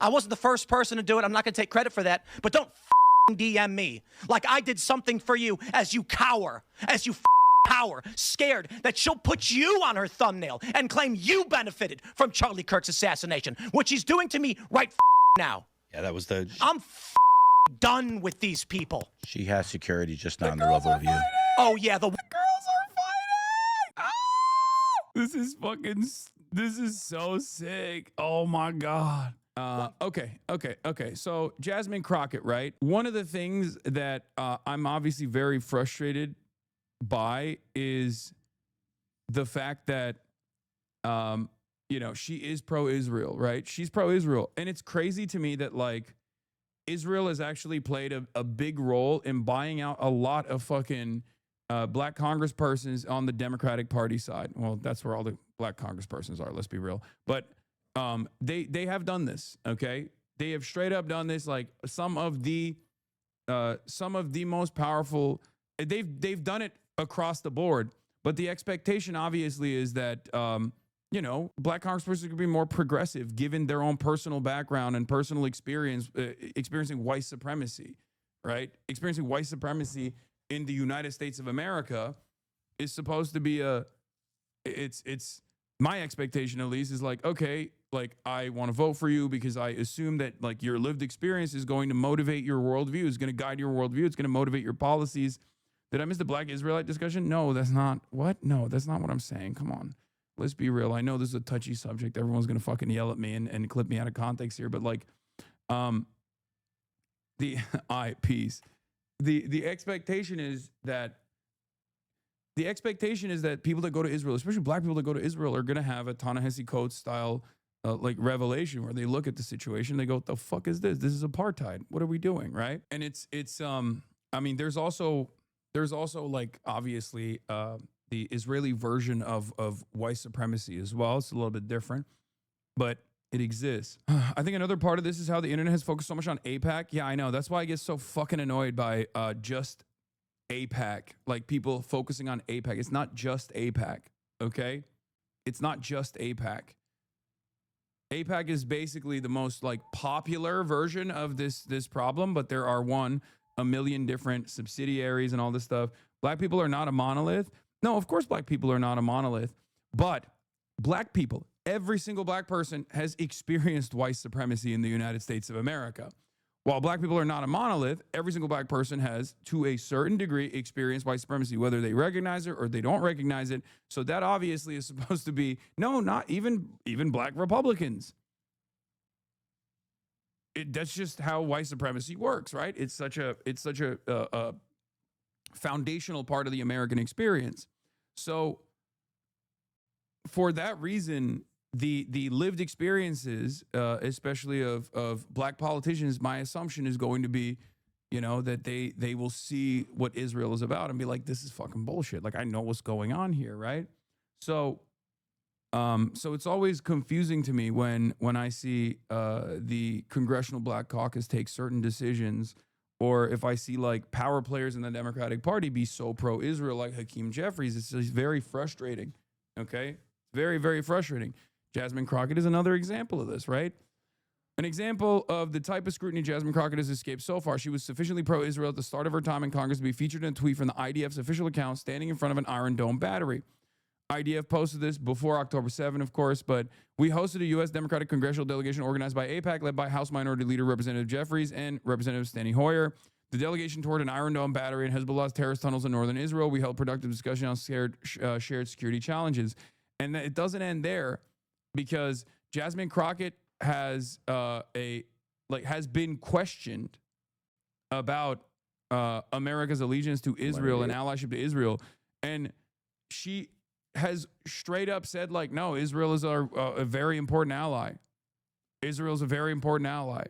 I wasn't the first person to do it. I'm not going to take credit for that. But don't DM me like I did something for you as you cower, scared that she'll put you on her thumbnail and claim you benefited from Charlie Kirk's assassination, which he's doing to me right now. Yeah, that was the... I'm done with these people. She has security, just not on the level of you. Oh, yeah, the girls are fighting! Ah! This is so sick. Oh, my God. Okay. So Jasmine Crockett, right? One of the things that I'm obviously very frustrated by is the fact that, she is pro-Israel, right? She's pro-Israel. And it's crazy to me that, like, Israel has actually played a big role in buying out a lot of fucking black congresspersons on the Democratic Party side. Well, that's where all the black congresspersons are, let's be real. But they have done this, okay? They have straight up done this. Like some of the most powerful, they've done it across the board. But the expectation obviously is that black congresspersons could be more progressive given their own personal background and personal experience, experiencing white supremacy, right? Experiencing white supremacy in the United States of America is supposed to be it's my expectation, at least, is like, okay, like I want to vote for you because I assume that like your lived experience is going to motivate your worldview, is going to guide your worldview, it's going to motivate your policies. Did I miss the Black Israelite discussion? No, that's not what? No, that's not what I'm saying. Come on. Let's be real. I know this is a touchy subject. Everyone's going to fucking yell at me and clip me out of context here, but like, the expectation is that people that go to Israel, especially black people that go to Israel, are going to have a Ta-Nehisi Coates style like revelation where they look at the situation, they go, what the fuck is this? This is apartheid. What are we doing? Right. And it's I mean, there's also like, obviously, the Israeli version of white supremacy as well. It's a little bit different, but it exists. I think another part of this is how the internet has focused so much on AIPAC. Yeah, I know. That's why I get so fucking annoyed by just AIPAC, like people focusing on AIPAC. It's not just AIPAC, okay? It's not just AIPAC. AIPAC is basically the most like popular version of this problem, but there are a million different subsidiaries and all this stuff. Black people are not a monolith. No, of course black people are not a monolith, but black people, every single black person has experienced white supremacy in the United States of America. While black people are not a monolith, every single black person has, to a certain degree, experienced white supremacy, whether they recognize it or they don't recognize it. So that obviously is supposed to be, no, not even black Republicans. That's just how white supremacy works, right? It's such a foundational part of the American experience. So for that reason, the lived experiences, especially of black politicians, my assumption is going to be, that they will see what Israel is about and be like, this is fucking bullshit. Like, I know what's going on here, right? So it's always confusing to me when I see the Congressional Black Caucus take certain decisions, or if I see like power players in the Democratic Party be so pro-Israel like Hakeem Jeffries. It's just very frustrating, okay? Very, very frustrating. Jasmine Crockett is another example of this, right? An example of the type of scrutiny Jasmine Crockett has escaped so far. She was sufficiently pro-Israel at the start of her time in Congress to be featured in a tweet from the IDF's official account standing in front of an Iron Dome battery. IDF posted this before October 7, of course, but we hosted a U.S. Democratic congressional delegation organized by AIPAC, led by House Minority Leader Representative Jeffries and Representative Steny Hoyer. The delegation toured an Iron Dome battery and Hezbollah's terrorist tunnels in northern Israel. We held productive discussion on shared security challenges. And it doesn't end there, because Jasmine Crockett has been questioned about America's allegiance to Israel and allyship to Israel, and she has straight up said, like, no, Israel is a very important ally. Israel is a very important ally.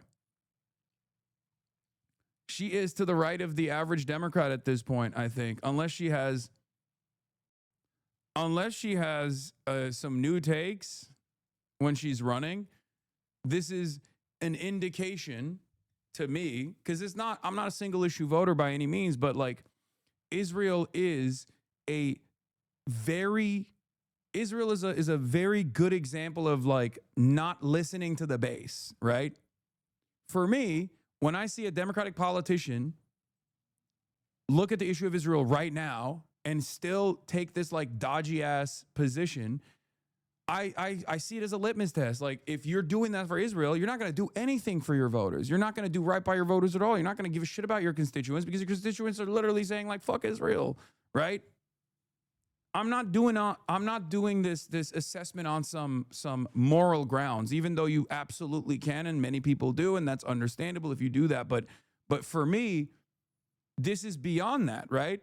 She is to the right of the average Democrat at this point, I think, unless she has some new takes when she's running. This is an indication to me, because I'm not a single issue voter by any means, but like Israel is a very good example of like not listening to the base, right? for me, when I see a Democratic politician look at the issue of Israel right now and still take this like dodgy ass position, I see it as a litmus test. Like, if you're doing that for Israel, you're not going to do anything for your voters. You're not going to do right by your voters at all. You're not going to give a shit about your constituents, because your constituents are literally saying like, fuck Israel, right? I'm not doing this assessment on some moral grounds, even though you absolutely can, and many people do, and that's understandable if you do that. But for me, this is beyond that, right?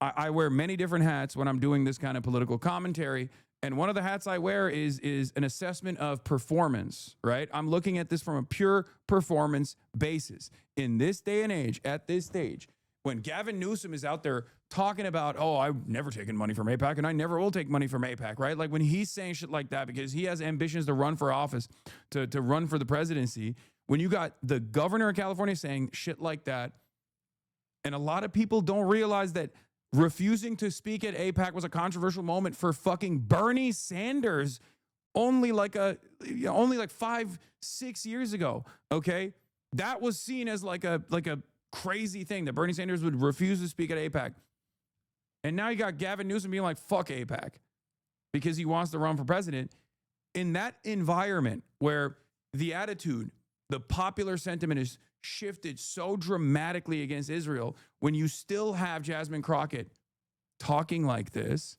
I wear many different hats when I'm doing this kind of political commentary. And one of the hats I wear is an assessment of performance, right? I'm looking at this from a pure performance basis. In this day and age, at this stage, when Gavin Newsom is out there talking about, oh, I've never taken money from AIPAC and I never will take money from AIPAC, right? Like, when he's saying shit like that because he has ambitions to run for office, to run for the presidency, when you got the governor of California saying shit like that, and a lot of people don't realize that refusing to speak at AIPAC was a controversial moment for fucking Bernie Sanders only like 5-6 years ago. Okay. That was seen as like a crazy thing that Bernie Sanders would refuse to speak at AIPAC. And now you got Gavin Newsom being like, fuck AIPAC, because he wants to run for president. In that environment where the attitude, the popular sentiment is shifted so dramatically against Israel, when you still have Jasmine Crockett talking like this,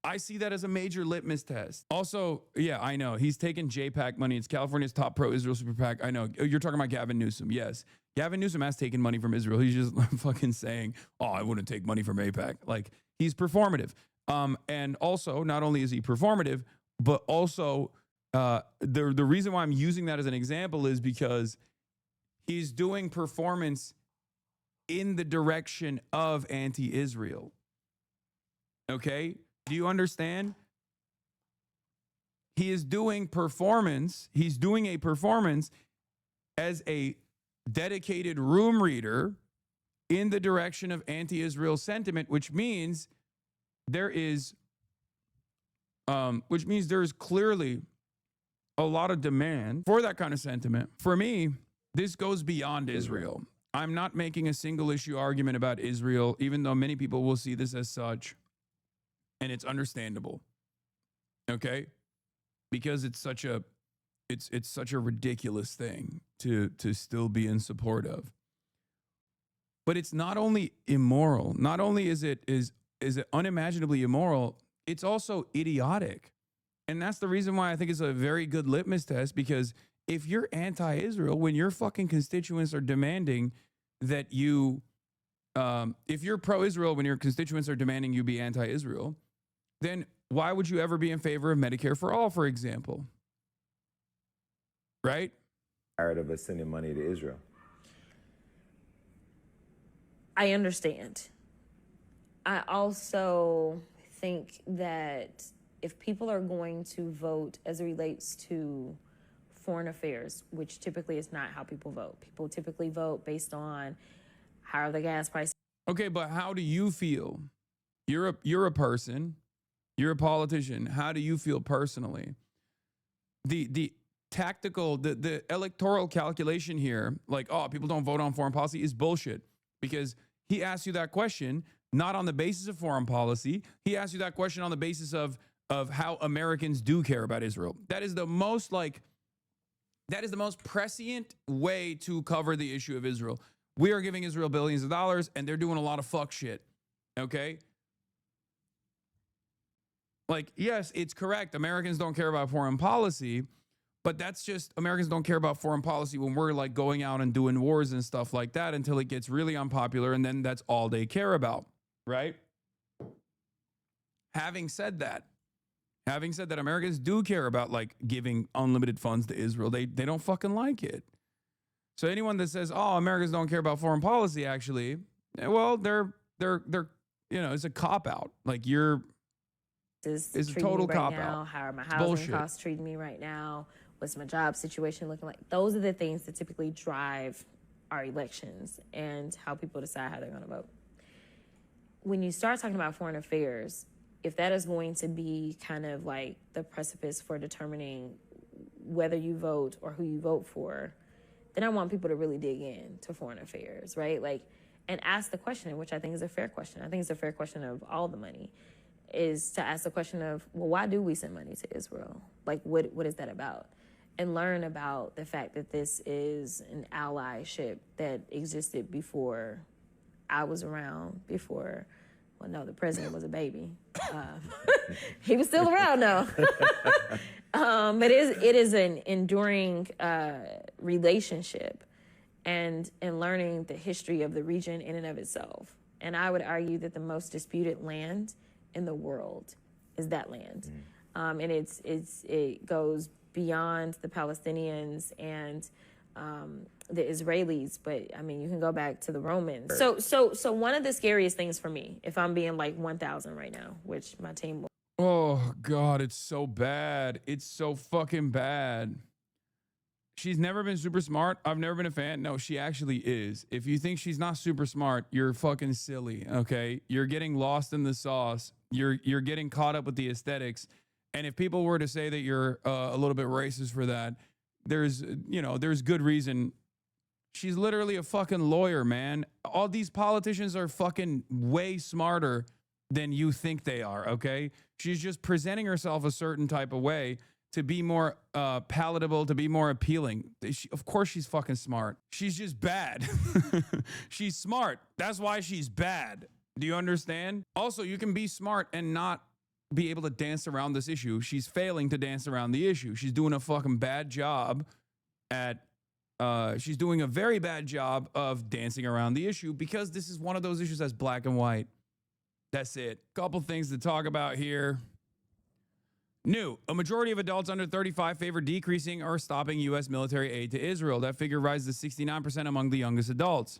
I see that as a major litmus test. Also, yeah, I know he's taking JPAC money. It's California's top pro-Israel super PAC. I know you're talking about Gavin Newsom. Yes, Gavin Newsom has taken money from Israel. He's just fucking saying, "Oh, I wouldn't take money from AIPAC." Like, he's performative. And also, not only is he performative, but also the reason why I'm using that as an example is because he's doing performance in the direction of anti-Israel. Okay? Do you understand? He is doing performance. He's doing a performance as a dedicated room reader in the direction of anti-Israel sentiment, which means there's clearly a lot of demand for that kind of sentiment. For me, this goes beyond Israel. I'm not making a single issue argument about Israel, even though many people will see this as such. And it's understandable. Okay? Because it's such a ridiculous thing to still be in support of. But it's not only immoral, not only is it unimaginably immoral, it's also idiotic. And that's the reason why I think it's a very good litmus test, because if you're anti-Israel, when your fucking constituents are demanding that you, if you're pro-Israel, when your constituents are demanding you be anti-Israel, then why would you ever be in favor of Medicare for all, for example? Right? Tired of us sending money to Israel. I understand. I also think that if people are going to vote as it relates to foreign affairs, which typically is not how people vote. People typically vote based on how are the gas prices. Okay, but how do you feel? You're a person. You're a politician. How do you feel personally? The tactical, the electoral calculation here, like, oh, people don't vote on foreign policy, is bullshit. Because he asked you that question not on the basis of foreign policy. He asked you that question on the basis of how Americans do care about Israel. That is the most prescient way to cover the issue of Israel. We are giving Israel billions of dollars, and they're doing a lot of fuck shit. Okay? Like, yes, it's correct. Americans don't care about foreign policy, but that's just, Americans don't care about foreign policy when we're like going out and doing wars and stuff like that until it gets really unpopular, and then that's all they care about, right? Having said that, Americans do care about like giving unlimited funds to Israel. They don't fucking like it. So anyone that says, "Oh, Americans don't care about foreign policy," actually, well, they're it's a cop out. Like, it's a total cop out. How are my housing costs treating me right now? What's my job situation looking like? Those are the things that typically drive our elections and how people decide how they're going to vote. When you start talking about foreign affairs, if that is going to be kind of like the precipice for determining whether you vote or who you vote for, then I want people to really dig in to foreign affairs, right? Like, and ask the question, which I think is a fair question. I think it's a fair question of all the money, is to ask the question of, well, why do we send money to Israel? Like, what is that about? And learn about the fact that this is an allyship that existed before I was around, before, well, no, the president was a baby. He was still around, though. But it is an enduring relationship, and learning the history of the region in and of itself. And I would argue that the most disputed land in the world is that land. And it goes beyond the Palestinians and the Israelis, but I mean, you can go back to the Romans. So one of the scariest things for me, if I'm being like 1,000 right now, which my team will. Oh God, it's so bad. It's so fucking bad. She's never been super smart. I've never been a fan. No, she actually is. If you think she's not super smart, you're fucking silly, okay? You're getting lost in the sauce. You're getting caught up with the aesthetics. And if people were to say that you're a little bit racist for that, there's good reason. She's literally a fucking lawyer, man. All these politicians are fucking way smarter than you think they are, okay? She's just presenting herself a certain type of way to be more palatable, to be more appealing. Of course she's fucking smart. She's just bad. She's smart. That's why she's bad. Do you understand? Also, you can be smart and not be able to dance around this issue. She's failing to dance around the issue. She's doing a fucking bad job at, she's doing a very bad job of dancing around the issue, because this is one of those issues that's black and white. That's it. Couple things to talk about here. New, a majority of adults under 35 favor decreasing or stopping U.S. military aid to Israel. That figure rises to 69% among the youngest adults.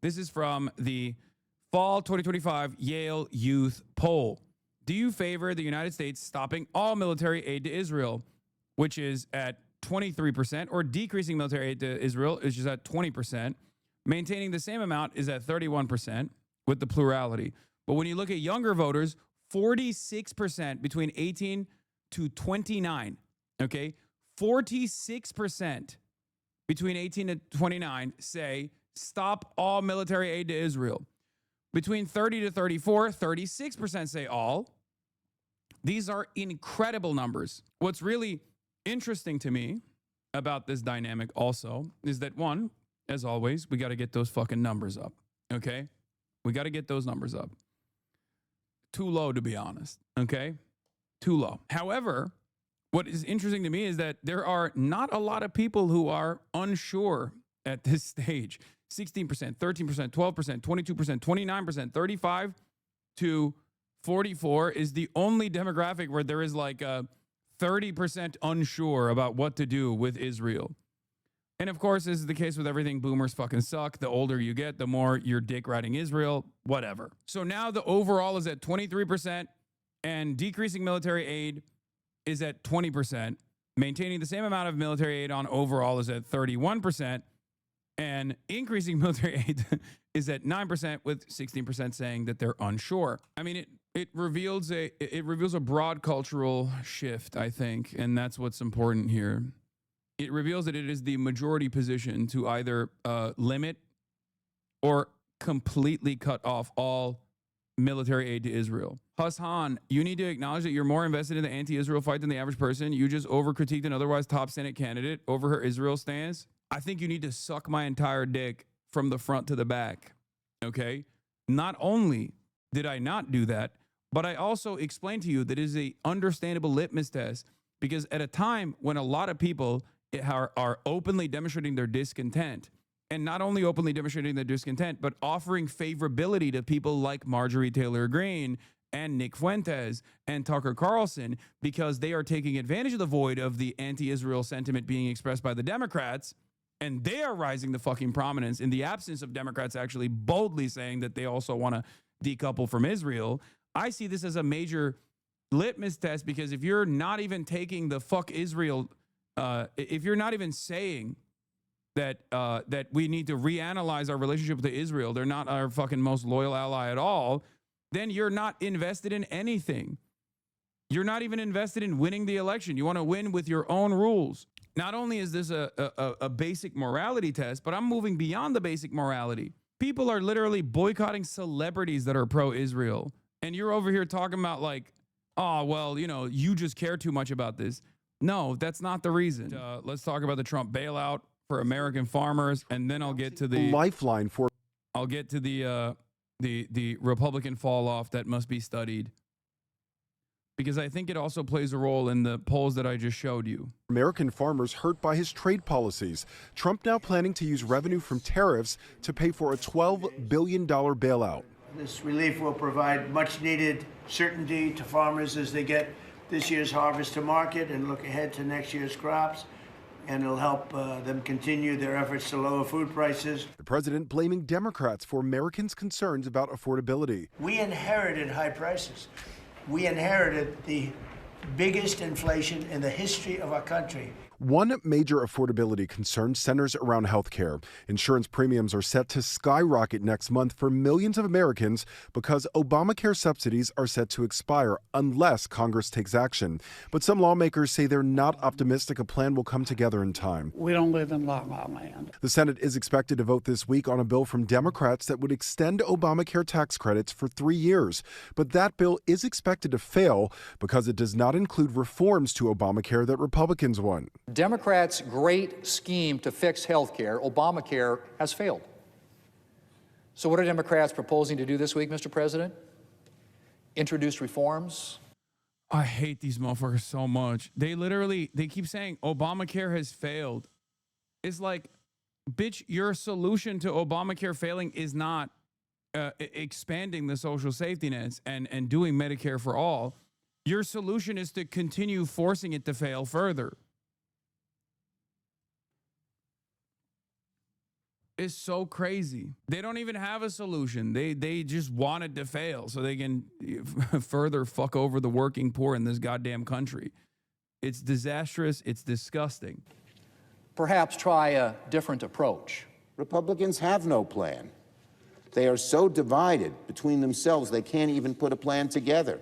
This is from the Fall 2025 Yale Youth Poll. Do you favor the United States stopping all military aid to Israel, which is at 23%, or decreasing military aid to Israel, which is at 20%? Maintaining the same amount is at 31% with the plurality. But when you look at younger voters, 46% between 18 to 29, okay? 46% between 18 to 29 say stop all military aid to Israel. Between 30 to 34, 36% say all. These are incredible numbers. What's really interesting to me about this dynamic also is that, one, as always, we got to get those fucking numbers up, okay? We got to get those numbers up. Too low, to be honest, okay? Too low. However, what is interesting to me is that there are not a lot of people who are unsure at this stage. 16%, 13%, 12%, 22%, 29%, 35 to 44 is the only demographic where there is like a 30% unsure about what to do with Israel. And of course, this is the case with everything. Boomers fucking suck. The older you get, the more you're dick riding Israel, whatever. So now the overall is at 23%, and decreasing military aid is at 20%. Maintaining the same amount of military aid on overall is at 31%. And increasing military aid is at 9%, with 16% saying that they're unsure. I mean, it reveals a broad cultural shift, I think, and that's what's important here. It reveals that it is the majority position to either limit or completely cut off all military aid to Israel. Hasan, you need to acknowledge that you're more invested in the anti-Israel fight than the average person. You just over-critiqued an otherwise top Senate candidate over her Israel stance. I think you need to suck my entire dick from the front to the back, okay? Not only did I not do that, but I also explained to you that it is an understandable litmus test, because at a time when a lot of people are openly demonstrating their discontent, and not only openly demonstrating their discontent, but offering favorability to people like Marjorie Taylor Greene and Nick Fuentes and Tucker Carlson, because they are taking advantage of the void of the anti-Israel sentiment being expressed by the Democrats, and they are rising to fucking prominence in the absence of Democrats actually boldly saying that they also want to decouple from Israel. I see this as a major litmus test, because if you're not even taking the fuck Israel, if you're not even saying that that we need to reanalyze our relationship with Israel, they're not our fucking most loyal ally at all, then you're not invested in anything. You're not even invested in winning the election. You want to win with your own rules. Not only is this a basic morality test, but I'm moving beyond the basic morality. People are literally boycotting celebrities that are pro-Israel. And you're over here talking about like, oh, well, you know, you just care too much about this. No, that's not the reason. Let's talk about the Trump bailout for American farmers, and then I'll get to the lifeline for. I'll get to the Republican fall off that must be studied, because I think it also plays a role in the polls that I just showed you. American farmers hurt by his trade policies. Trump now planning to use revenue from tariffs to pay for a $12 billion bailout. This relief will provide much needed certainty to farmers as they get this year's harvest to market and look ahead to next year's crops. And it'll help them continue their efforts to lower food prices. The president blaming Democrats for Americans' concerns about affordability. We inherited high prices. We inherited the biggest inflation in the history of our country. One major affordability concern centers around health care. Insurance premiums are set to skyrocket next month for millions of Americans because Obamacare subsidies are set to expire unless Congress takes action. But some lawmakers say they're not optimistic a plan will come together in time. We don't live in La La Land. The Senate is expected to vote this week on a bill from Democrats that would extend Obamacare tax credits for 3 years. But that bill is expected to fail because it does not include reforms to Obamacare that Republicans want. Democrats' great scheme to fix health care, Obamacare, has failed. So what are Democrats proposing to do this week, Mr. President? Introduce reforms? I hate these motherfuckers so much. They keep saying Obamacare has failed. It's like, bitch, your solution to Obamacare failing is not expanding the social safety nets and doing Medicare for all. Your solution is to continue forcing it to fail further. It's so crazy. They don't even have a solution. They just want it to fail so they can further fuck over the working poor in this goddamn country. It's disastrous. It's disgusting. Perhaps try a different approach. Republicans have no plan. They are so divided between themselves they can't even put a plan together.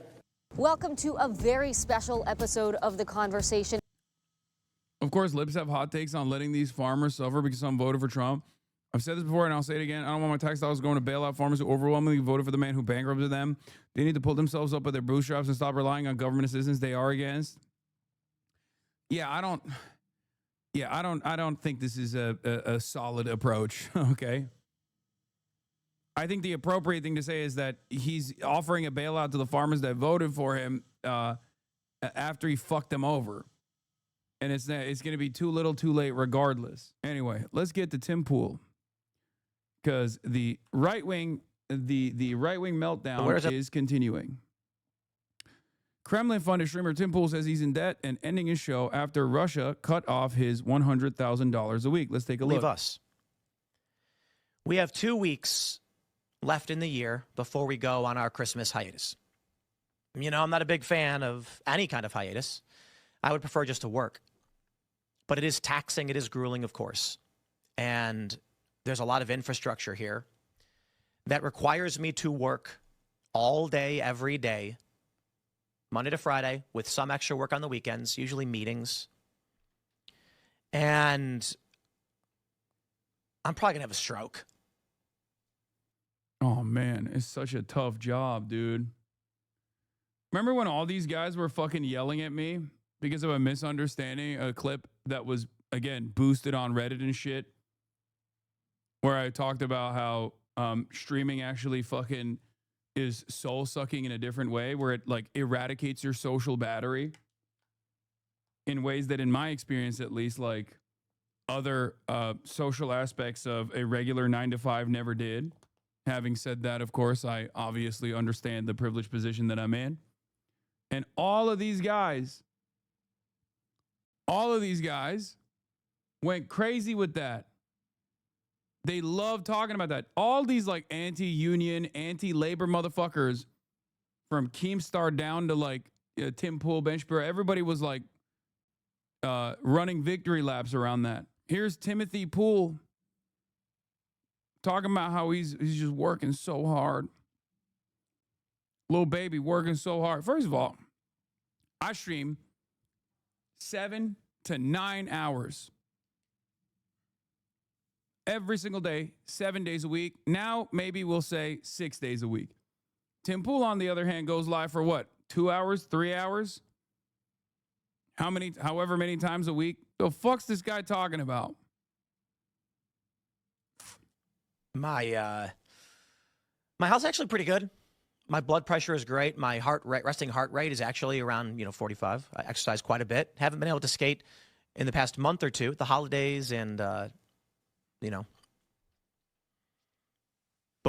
Welcome to a very special episode of The Conversation. Of course, libs have hot takes on letting these farmers suffer because some voted for Trump. I've said this before and I'll say it again. I don't want my tax dollars going to bail out farmers who overwhelmingly voted for the man who bankrupted them. They need to pull themselves up by their bootstraps and stop relying on government assistance they are against. I don't think this is a solid approach. Okay. I think the appropriate thing to say is that he's offering a bailout to the farmers that voted for him after he fucked them over. And it's going to be too little too late regardless. Anyway, let's get to Tim Pool. Because the right-wing meltdown is continuing. Kremlin-funded streamer Tim Pool says he's in debt and ending his show after Russia cut off his $100,000 a week. Let's take a look. Leave us. We have 2 weeks left in the year before we go on our Christmas hiatus. You know, I'm not a big fan of any kind of hiatus. I would prefer just to work. But it is taxing. It is grueling, of course. And there's a lot of infrastructure here that requires me to work all day, every day, Monday to Friday, with some extra work on the weekends, usually meetings. And I'm probably going to have a stroke. Oh, man, it's such a tough job, dude. Remember when all these guys were fucking yelling at me because of a misunderstanding, a clip that was, again, boosted on Reddit and shit, where I talked about how streaming actually fucking is soul-sucking in a different way, where it, like, eradicates your social battery in ways that, in my experience at least, like, other social aspects of a regular 9-to-5 never did. Having said that, of course, I obviously understand the privileged position that I'm in. And all of these guys went crazy with that. They love talking about that. All these like anti-union, anti-labor motherfuckers, from Keemstar down to like Tim Pool, Ben Shapiro, everybody was like running victory laps around that. Here's Timothy Pool talking about how he's just working so hard. Little baby working so hard. First of all, I stream 7 to 9 hours. Every single day, 7 days a week. Now, maybe we'll say 6 days a week. Tim Pool, on the other hand, goes live for what? 2 hours, 3 hours? However many times a week? The fuck's this guy talking about? My health's actually pretty good. My blood pressure is great. My resting heart rate is actually around 45. I exercise quite a bit. Haven't been able to skate in the past month or two, the holidays, and But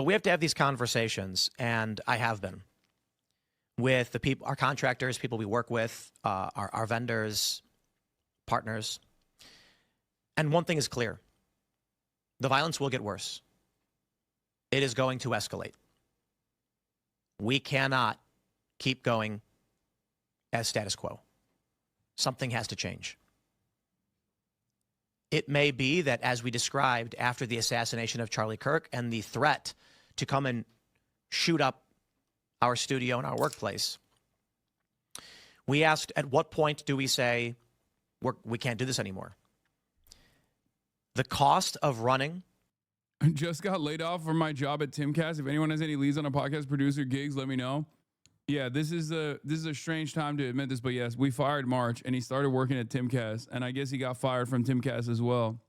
we have to have these conversations, and I have been with the people, our contractors, people we work with, our vendors, partners. And one thing is clear: the violence will get worse. It is going to escalate. We cannot keep going as status quo. Something has to change. It may be that, as we described after the assassination of Charlie Kirk and the threat to come and shoot up our studio and our workplace, we asked, at what point do we say, we can't do this anymore? The cost of running. I just got laid off from my job at Timcast. If anyone has any leads on a podcast producer gigs, let me know. Yeah, this is a strange time to admit this, but yes, we fired March, and he started working at Timcast, and I guess he got fired from Timcast as well.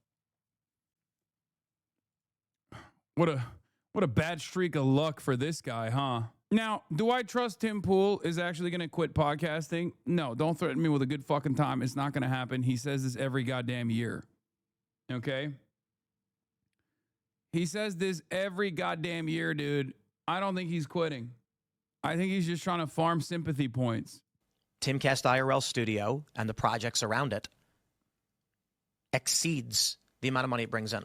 What a bad streak of luck for this guy, huh? Now, do I trust Tim Pool is actually going to quit podcasting? No, don't threaten me with a good fucking time. It's not going to happen. He says this every goddamn year. Okay? He says this every goddamn year, dude. I don't think he's quitting. I think he's just trying to farm sympathy points. Timcast IRL studio and the projects around it exceeds the amount of money it brings in.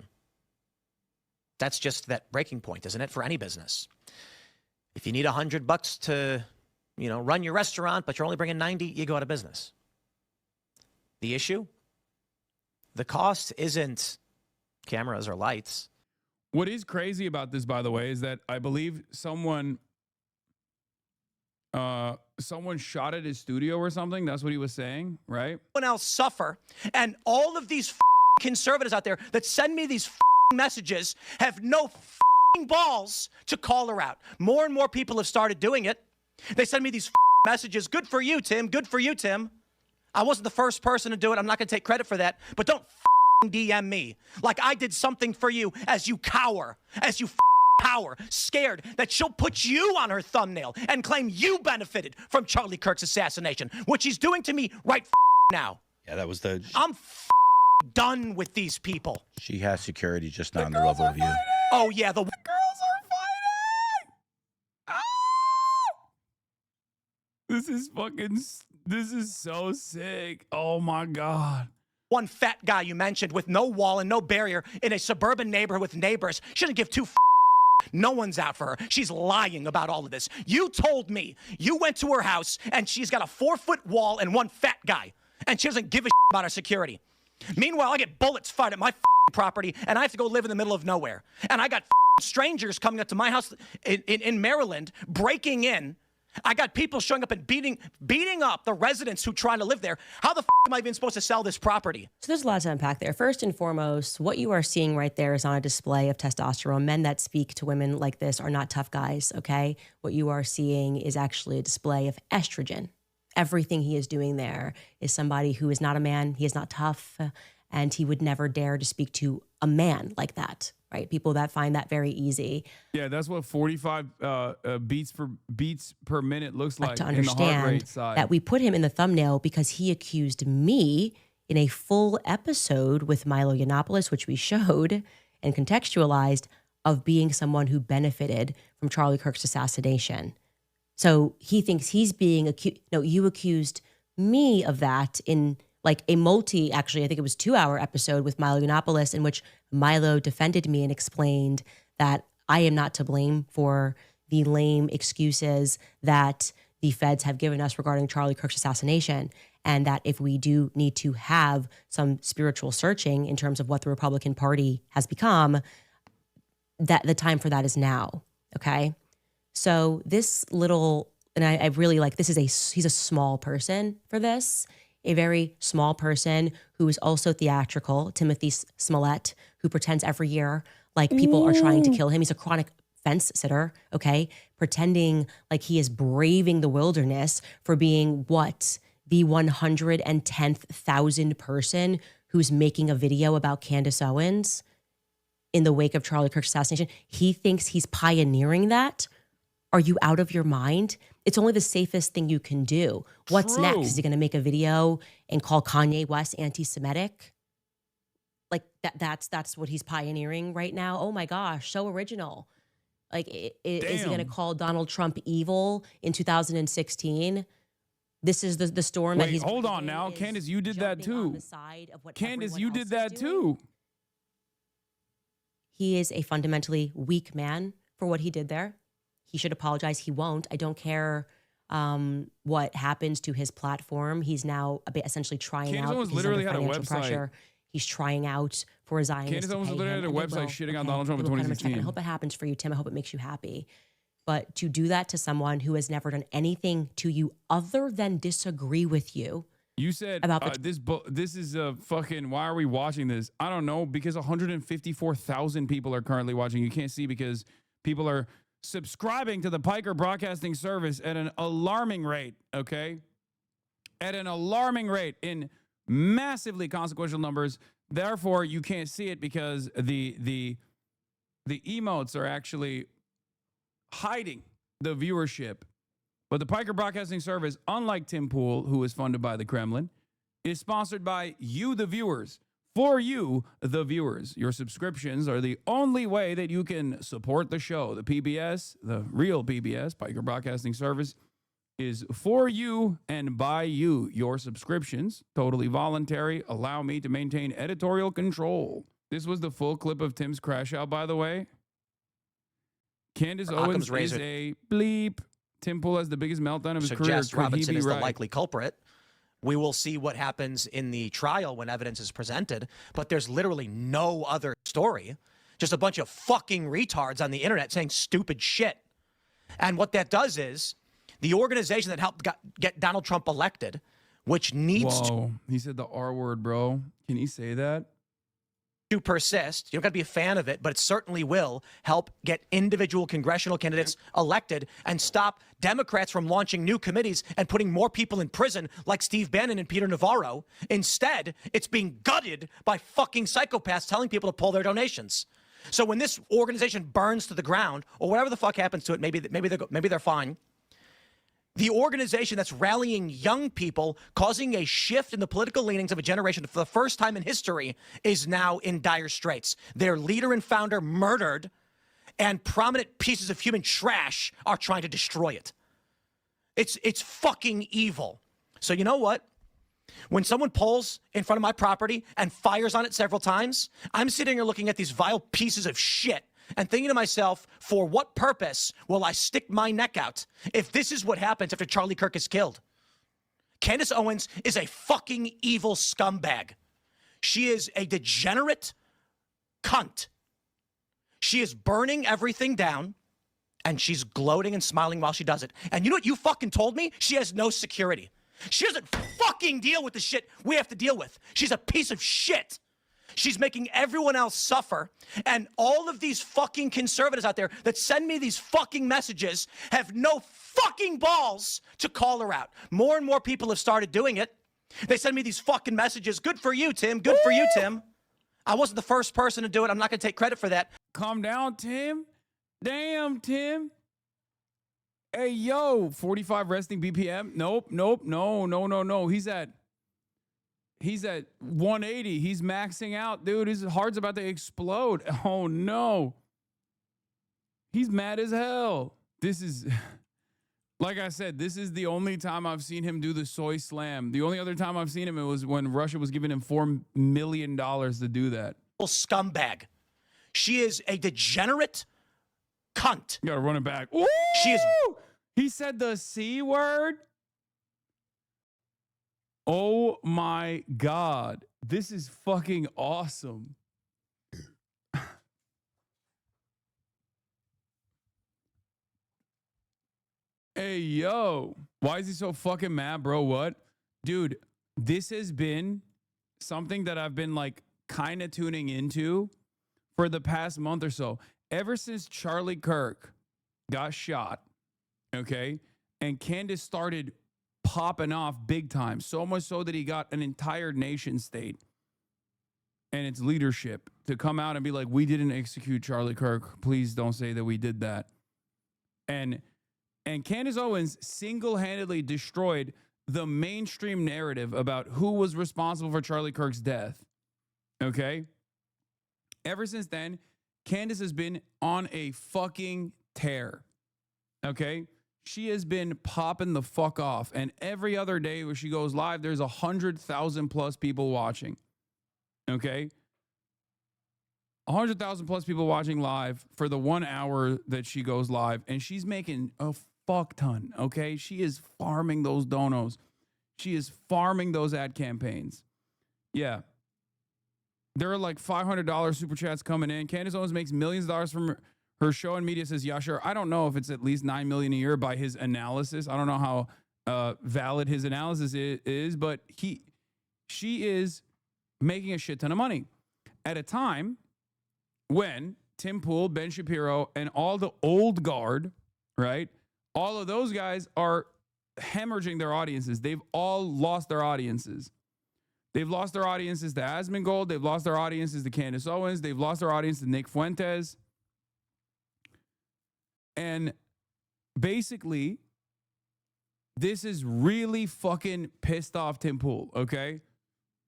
That's just that breaking point, isn't it, for any business? If you need $100 to, run your restaurant, but you're only bringing 90, you go out of business. The issue? The cost isn't cameras or lights. What is crazy about this, by the way, is that I believe someone shot at his studio or something. That's what he was saying, right? Someone else suffer, and all of these conservatives out there that send me these messages have no balls to call her out. More and more people have started doing it. They send me these messages. Good for you, Tim. Good for you, Tim. I wasn't the first person to do it. I'm not going to take credit for that. But don't DM me like I did something for you as you cower, scared that she'll put you on her thumbnail and claim you benefited from Charlie Kirk's assassination, which he's doing to me right now. Yeah, that was I'm done with these people. She has security, just not on the level of you. Oh, yeah, the girls are fighting! Ah! This is so sick. Oh, my God. One fat guy you mentioned with no wall and no barrier in a suburban neighborhood with neighbors shouldn't give two no one's out for her. She's lying about all of this. You told me you went to her house and she's got a 4-foot wall and one fat guy, and she doesn't give a about her security. Meanwhile, I get bullets fired at my property, and I have to go live in the middle of nowhere. And I got strangers coming up to my house in Maryland, breaking in. I got people showing up and beating up the residents who trying to live there. How the am I even supposed to sell this property? So there's a lot to unpack there. First and foremost, what you are seeing right there is on a display of testosterone. Men that speak to women like this are not tough guys, okay? What you are seeing is actually a display of estrogen. Everything he is doing there is somebody who is not a man, he is not tough, and he would never dare to speak to a man like that, right? People that find that very easy. Yeah, that's what 45 beats per minute looks like to in the heart rate side. That we put him in the thumbnail because he accused me in a full episode with Milo Yiannopoulos, which we showed and contextualized, of being someone who benefited from Charlie Kirk's assassination. So he thinks he's being accused. No, you accused me of that in like a actually, I think it was 2-hour episode with Milo Yiannopoulos, in which Milo defended me and explained that I am not to blame for the lame excuses that the feds have given us regarding Charlie Kirk's assassination, and that if we do need to have some spiritual searching in terms of what the Republican Party has become, that the time for that is now, okay? So this little, and I really like, he's a small person for this. a very small person who is also theatrical, Timothy Smollett, who pretends every year like people are trying to kill him. He's a chronic fence sitter, okay? Pretending like he is braving the wilderness for being what? The 110,000th person who's making a video about Candace Owens in the wake of Charlie Kirk's assassination. He thinks he's pioneering that. Are you out of your mind? It's only the safest thing you can do. What's True. next? Is he going to make a video and call Kanye West anti-Semitic? Like that's what he's pioneering right now. Oh my gosh, so original. Like, is he going to call Donald Trump evil in 2016? This is the storm that Wait, he's. hold on now, Candace, you did that too. Candace, you did that too. He is a fundamentally weak man for what he did there. He should apologize. He won't. I don't care what happens to his platform. He's now essentially trying Candace out. Owens He's literally under had a financial website. pressure. He's trying out for a Zionist. Candace Owens literally had a website shitting on Donald Trump in People kind of 2016. I hope it happens for you, Tim. I hope it makes you happy. But to do that to someone who has never done anything to you other than disagree with you. You said about this is a fucking, why are we watching this? I don't know, because 154,000 people are currently watching. You can't see because people are subscribing to the Piker Broadcasting Service at an alarming rate, okay? At an alarming rate in massively consequential numbers. Therefore, you can't see it because the emotes are actually hiding the viewership. But the Piker Broadcasting Service, unlike Tim Pool, who is funded by the Kremlin, is sponsored by you, the viewers. For you, the viewers. Your subscriptions are the only way that you can support the show. The PBS, the real PBS, Piker Broadcasting Service, is for you and by you. Your subscriptions, totally voluntary, allow me to maintain editorial control. This was the full clip of Tim's crash out, by the way. Candace Owens is a bleep. Tim Pool has the biggest meltdown of his career. Could Robinson is the likely culprit. We will see what happens in the trial when evidence is presented, but there's literally no other story. Just a bunch of fucking retards on the internet saying stupid shit. And what that does is the organization that helped get Donald Trump elected, which needs Whoa, he said the R word, bro. Can he say that? To persist. You don't got to be a fan of it, but it certainly will help get individual congressional candidates elected and stop Democrats from launching new committees and putting more people in prison like Steve Bannon and Peter Navarro. Instead, it's being gutted by fucking psychopaths telling people to pull their donations. So when this organization burns to the ground or whatever the fuck happens to it, maybe they're fine. The organization that's rallying young people, causing a shift in the political leanings of a generation for the first time in history, is now in dire straits. Their leader and founder murdered, and prominent pieces of human trash are trying to destroy it. It's fucking evil. So you know what? When someone pulls in front of my property and fires on it several times, I'm sitting here looking at these vile pieces of shit and thinking to myself, for what purpose will I stick my neck out if this is what happens after Charlie Kirk is killed? Candace Owens is a fucking evil scumbag. She is a degenerate cunt. She is burning everything down, and she's gloating and smiling while she does it. And you know what you fucking told me? She has no security. She doesn't fucking deal with the shit we have to deal with. She's a piece of shit. She's making everyone else suffer. And all of these fucking conservatives out there that send me these fucking messages have no fucking balls to call her out. More and more people have started doing it. They send me these fucking messages. Good for you, Tim. Good for you, Tim. I wasn't the first person to do it. I'm not going to take credit for that. Calm down, Tim. Damn, Tim. Hey, yo, 45 resting BPM. Nope. No. He's at 180. He's maxing out, dude. His heart's about to explode. Oh, no. He's mad as hell. This is, like I said, this is the only time I've seen him do the soy slam. The only other time I've seen him, it was when Russia was giving him $4 million to do that. Scumbag. She is a degenerate cunt. You gotta run it back. Ooh! She is. He said the C word. Oh my God. This is fucking awesome. Hey, yo. Why is he so fucking mad, bro? What? Dude, this has been something that I've been like kind of tuning into for the past month or so. Ever since Charlie Kirk got shot, okay, and Candace started popping off big time, so much so that he got an entire nation state and its leadership to come out and be like, we didn't execute Charlie Kirk. Please don't say that we did that. And Candace Owens single-handedly destroyed the mainstream narrative about who was responsible for Charlie Kirk's death. Okay? Ever since then, Candace has been on a fucking tear. Okay? She has been popping the fuck off. And every other day where she goes live, there's 100,000 plus people watching. Okay? 100,000 plus people watching live for the 1 hour that she goes live. And she's making a fuck ton. Okay? She is farming those donos. She is farming those ad campaigns. Yeah. There are like $500 super chats coming in. Candace Owens makes millions of dollars from her show, and media says, yeah, sure. I don't know if it's at least $9 million a year by his analysis. I don't know how valid his analysis is, but she is making a shit ton of money at a time when Tim Pool, Ben Shapiro, and all the old guard, right? All of those guys are hemorrhaging their audiences. They've all lost their audiences. They've lost their audiences to Asmongold. They've lost their audiences to Candace Owens. They've lost their audience to Nick Fuentes. And basically, this is really fucking pissed off Tim Pool, okay?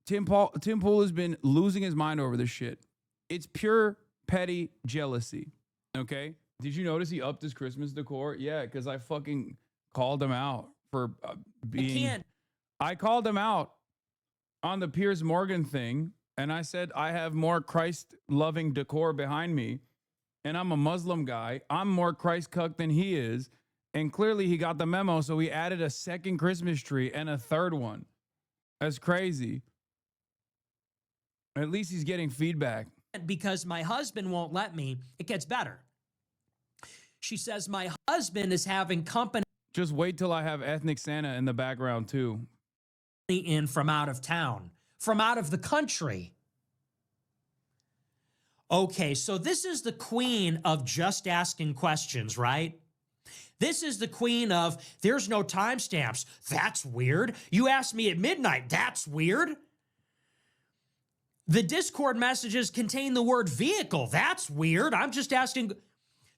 Tim Pool has been losing his mind over this shit. It's pure petty jealousy, okay? Did you notice he upped his Christmas decor? Yeah, because I fucking called him out for being... I called him out on the Piers Morgan thing, and I said, I have more Christ-loving decor behind me, and I'm a Muslim guy. I'm more Christ-cucked than he is, and clearly he got the memo, so he added a second Christmas tree and a third one. That's crazy. At least he's getting feedback. Because my husband won't let me, it gets better. She says, my husband is having company. Just wait till I have ethnic Santa in the background, too. In from out of town, from out of the country. Okay, so this is the queen of just asking questions, right? This is the queen of, there's no timestamps. That's weird. You asked me at midnight. That's weird. The Discord messages contain the word vehicle. That's weird. I'm just asking.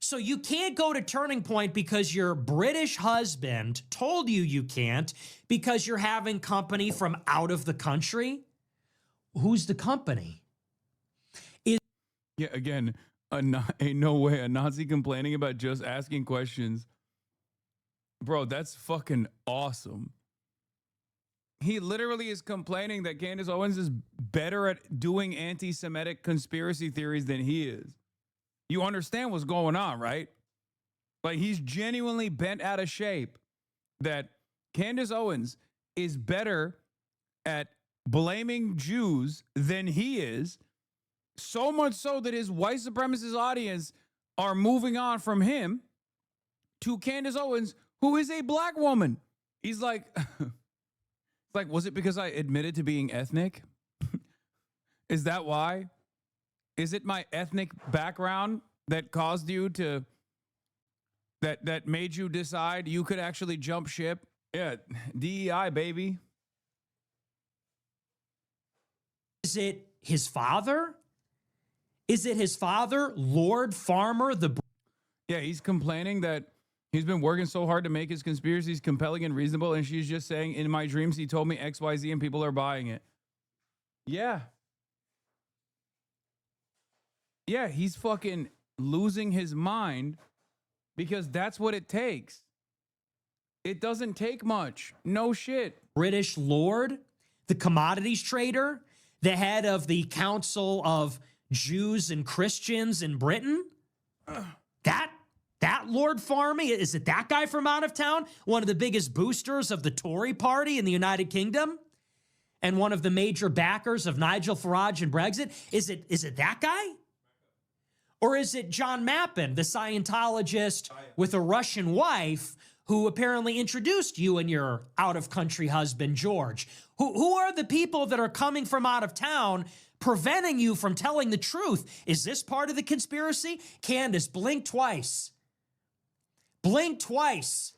So you can't go to Turning Point because your British husband told you can't because you're having company from out of the country? Who's the company? Yeah, again, ain't no way a Nazi complaining about just asking questions. Bro, that's fucking awesome. He literally is complaining that Candace Owens is better at doing anti-Semitic conspiracy theories than he is. You understand what's going on, right? Like, he's genuinely bent out of shape that Candace Owens is better at blaming Jews than he is, so much so that his white supremacist audience are moving on from him to Candace Owens, who is a black woman. He's like, it's like, was it because I admitted to being ethnic? Is that why? Is it my ethnic background that caused you to, that made you decide you could actually jump ship? Yeah, DEI, baby. Is it his father? Is it his father, Lord Farmer? Yeah, he's complaining that he's been working so hard to make his conspiracies compelling and reasonable, and she's just saying, in my dreams, he told me XYZ and people are buying it. Yeah. Yeah, he's fucking losing his mind because that's what it takes. It doesn't take much. No shit. British lord, the commodities trader, the head of the Council of Jews and Christians in Britain? That Lord Farmy, is it that guy from out of town? One of the biggest boosters of the Tory party in the United Kingdom? And one of the major backers of Nigel Farage and Brexit? Is it that guy? Or is it John Mappin, the Scientologist with a Russian wife who apparently introduced you and your out-of-country husband, George? Who are the people that are coming from out of town preventing you from telling the truth? Is this part of the conspiracy? Candace, blink twice. Blink twice.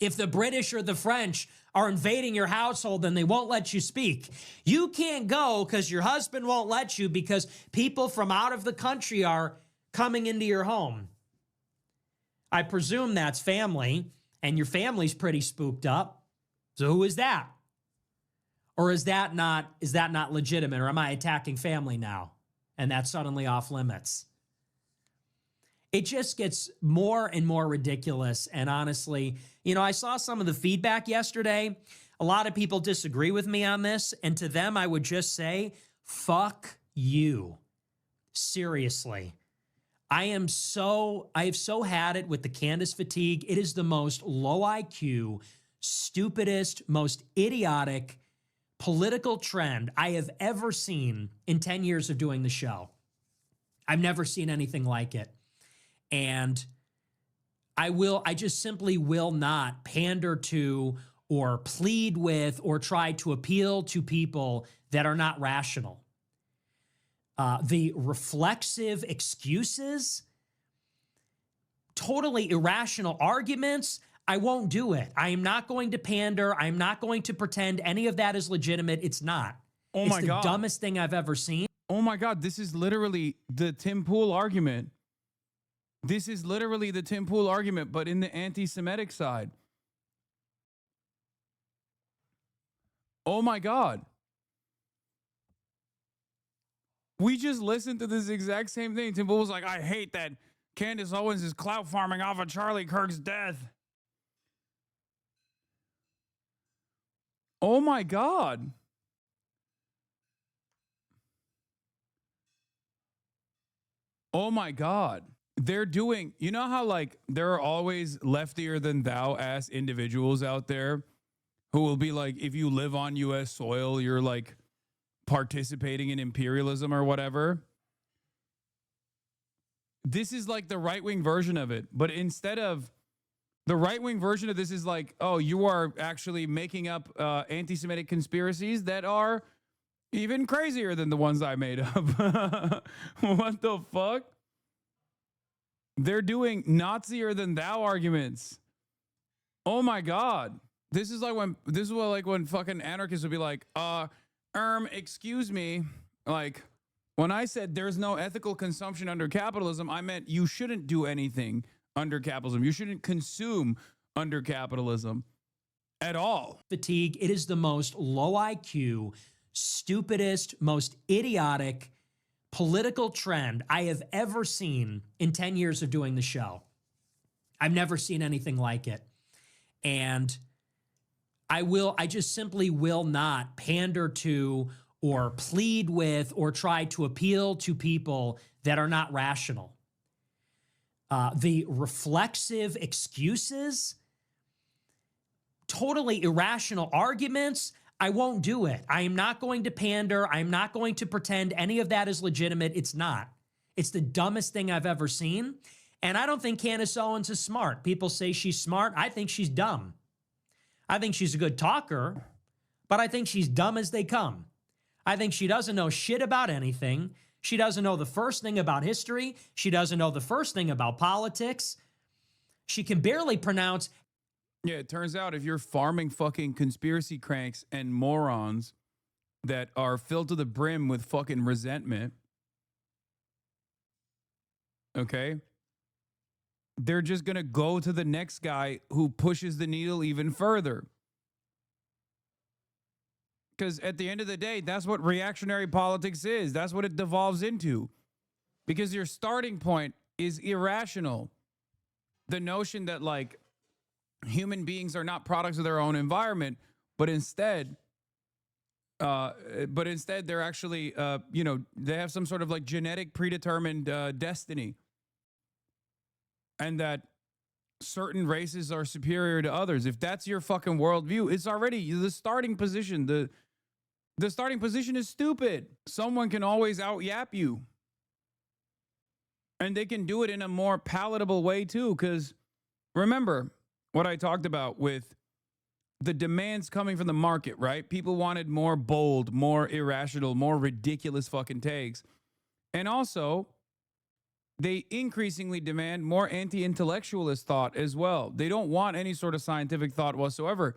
If the British or the French are invading your household and they won't let you speak, you can't go because your husband won't let you because people from out of the country are coming into your home. I presume that's family, and your family's pretty spooked up. So who is that? Or is that not legitimate? Or am I attacking family now? And that's suddenly off limits. It just gets more and more ridiculous. And honestly, I saw some of the feedback yesterday. A lot of people disagree with me on this. And to them, I would just say, fuck you. Seriously. I have so had it with the Candace fatigue. It is the most low IQ, stupidest, most idiotic political trend I have ever seen in 10 years of doing the show. I've never seen anything like it. And I just simply will not pander to or plead with or try to appeal to people that are not rational. The reflexive excuses, totally irrational arguments, I won't do it. I am not going to pander. I am not going to pretend any of that is legitimate. It's not. Oh my God. It's the dumbest thing I've ever seen. Oh my God, this is literally the Tim Pool argument. This is literally the Tim Pool argument, but in the anti-Semitic side. Oh my God. We just listened to this exact same thing. Tim Pool was like, I hate that Candace Owens is clout farming off of Charlie Kirk's death. Oh my God. Oh my God. They're doing, you know how like there are always leftier than thou ass individuals out there who will be like, if you live on US soil, you're like participating in imperialism or whatever. This is like the right-wing version of it. But instead of the right-wing version of this is like, oh, you are actually making up anti-Semitic conspiracies that are even crazier than the ones I made up. What the fuck? They're doing Nazier than thou arguments. Oh my God. This is like when fucking anarchists would be like, excuse me. Like when I said there's no ethical consumption under capitalism, I meant you shouldn't do anything under capitalism. You shouldn't consume under capitalism at all. Fatigue. It is the most low IQ, stupidest, most idiotic political trend I have ever seen in 10 years of doing the show. I've never seen anything like it. And I just simply will not pander to or plead with or try to appeal to people that are not rational. The reflexive excuses, totally irrational arguments, I won't do it. I am not going to pander. I'm not going to pretend any of that is legitimate. It's not. It's the dumbest thing I've ever seen. And I don't think Candace Owens is smart. People say she's smart. I think she's dumb. I think she's a good talker, but I think she's dumb as they come. I think she doesn't know shit about anything. She doesn't know the first thing about history. She doesn't know the first thing about politics. She can barely pronounce. Yeah, it turns out if you're farming fucking conspiracy cranks and morons that are filled to the brim with fucking resentment, okay, they're just going to go to the next guy who pushes the needle even further. Because at the end of the day, that's what reactionary politics is. That's what it devolves into. Because your starting point is irrational. The notion that like human beings are not products of their own environment, but instead they're actually, they have some sort of like genetic predetermined destiny. And that certain races are superior to others. If that's your fucking worldview, it's already the starting position. The starting position is stupid. Someone can always out-yap you. And they can do it in a more palatable way too. Because remember what I talked about with the demands coming from the market, right? People wanted more bold, more irrational, more ridiculous fucking takes. And also, they increasingly demand more anti-intellectualist thought as well. They don't want any sort of scientific thought whatsoever.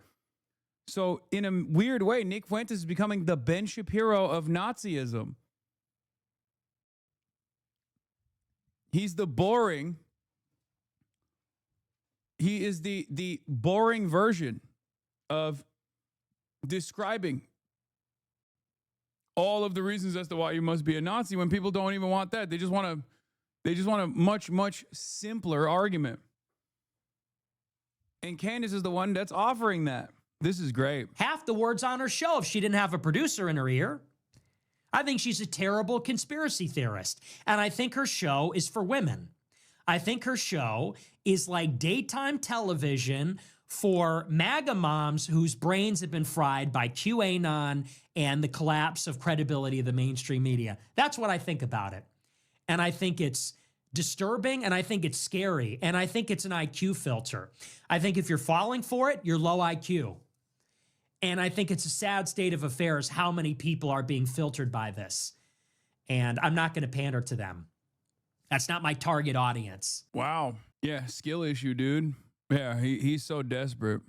So in a weird way, Nick Fuentes is becoming the Ben Shapiro of Nazism. He's the boring. He is the boring version of describing all of the reasons as to why you must be a Nazi when people don't even want that. They just want a much, much simpler argument. And Candace is the one that's offering that. This is great. Half the words on her show if she didn't have a producer in her ear. I think she's a terrible conspiracy theorist. And I think her show is for women. I think her show is like daytime television for MAGA moms whose brains have been fried by QAnon and the collapse of credibility of the mainstream media. That's what I think about it. And I think it's disturbing, and I think it's scary, and I think it's an IQ filter. I think if you're falling for it, you're low IQ. And I think it's a sad state of affairs how many people are being filtered by this. And I'm not going to pander to them. That's not my target audience. Wow. Yeah, skill issue, dude. Yeah, he's so desperate.